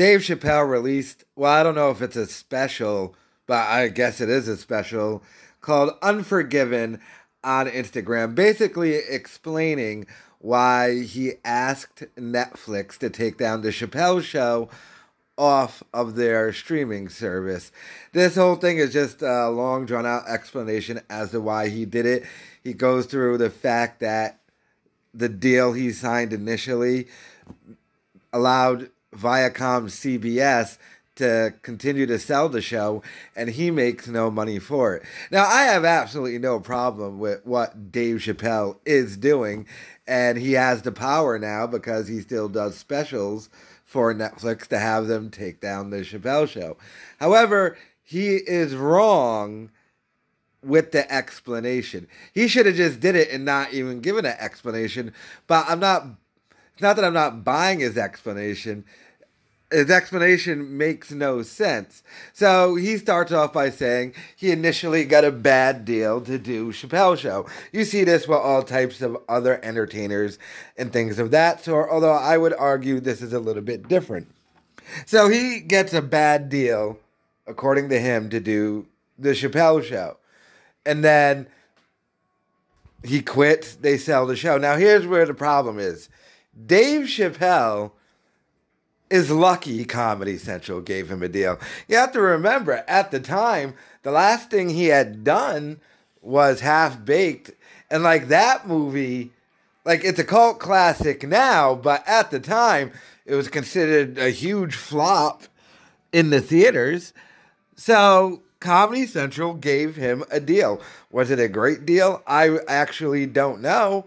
Dave Chappelle released, well, I don't know if it's a special, but I guess it is a special, called Unforgiven on Instagram, basically explaining why he asked Netflix to take down the Chappelle show off of their streaming service. This whole thing is just a long, drawn out explanation as to why he did it. He goes through the fact that the deal he signed initially allowed Viacom CBS to continue to sell the show, and he makes no money for it. Now, I have absolutely no problem with what Dave Chappelle is doing, and he has the power now because he still does specials for Netflix to have them take down the Chappelle show. However, he is wrong with the explanation. He should have just did it and not even given an explanation, but it's not that I'm not buying his explanation. His explanation makes no sense. So he starts off by saying he initially got a bad deal to do Chappelle Show. You see this with all types of other entertainers and things of that sort, although I would argue this is a little bit different. So he gets a bad deal, according to him, to do the Chappelle Show. And then he quits, they sell the show. Now here's where the problem is. Dave Chappelle is lucky Comedy Central gave him a deal. You have to remember, at the time, the last thing he had done was Half Baked. And like that movie, like it's a cult classic now, but at the time, it was considered a huge flop in the theaters. So Comedy Central gave him a deal. Was it a great deal? I actually don't know.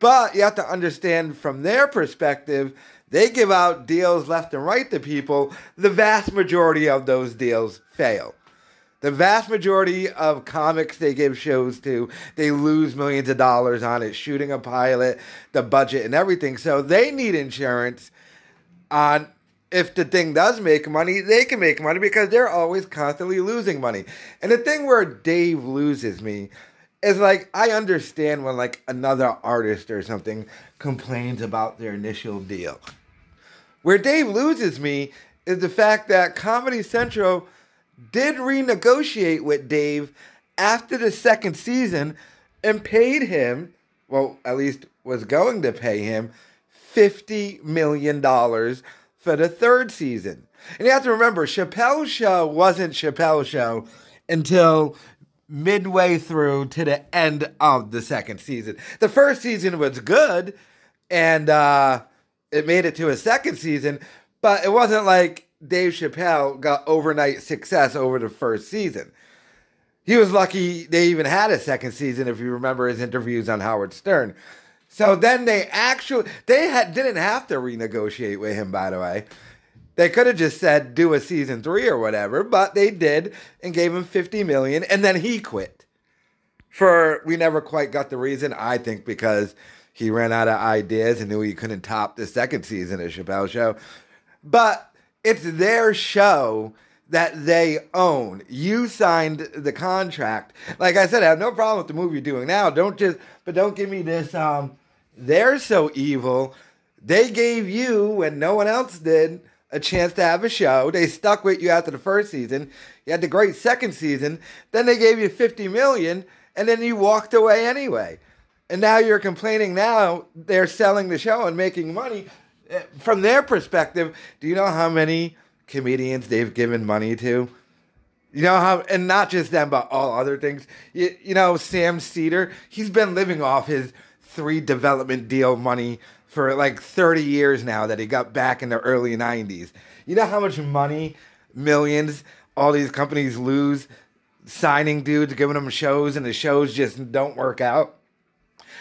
But you have to understand from their perspective, they give out deals left and right to people. The vast majority of those deals fail. The vast majority of comics they give shows to, they lose millions of dollars on it, shooting a pilot, the budget and everything. So they need insurance on if the thing does make money, they can make money because they're always constantly losing money. And the thing where Dave loses me is like, I understand when like another artist or something complains about their initial deal. Where Dave loses me is the fact that Comedy Central did renegotiate with Dave after the second season and paid him, well, at least was going to pay him, $50 million for the third season. And you have to remember, Chappelle's show wasn't Chappelle's show until midway through to the end of the second season. The first season was good, and it made it to a second season, but it wasn't like Dave Chappelle got overnight success over the first season. He was lucky they even had a second season, if you remember his interviews on Howard Stern. So then didn't have to renegotiate with him, by the way. They could have just said, do a season 3 or whatever, but they did and gave him $50 million, and then he quit. We never quite got the reason, I think, because he ran out of ideas and knew he couldn't top the second season of Chappelle Show. But it's their show that they own. You signed the contract. Like I said, I have no problem with the movie you're doing now. Don't give me this, they're so evil. They gave you, when no one else did, a chance to have a show. They stuck with you after the first season. You had the great second season. Then they gave you $50 million, and then you walked away anyway. And now you're complaining now they're selling the show and making money. From their perspective, do you know how many comedians they've given money to? You know how, and not just them, but all other things. You know, Sam Cedar, he's been living off his 3 development deal money for like 30 years now that he got back in the early 90s. You know how much money, millions, all these companies lose signing dudes, giving them shows, and the shows just don't work out?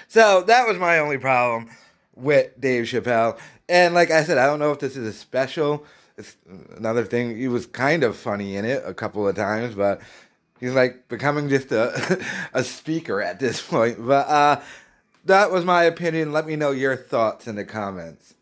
So that was my only problem with Dave Chappelle. And like I said, I don't know if this is a special. It's another thing, he was kind of funny in it a couple of times, but he's like becoming just a speaker at this point. But that was my opinion. Let me know your thoughts in the comments.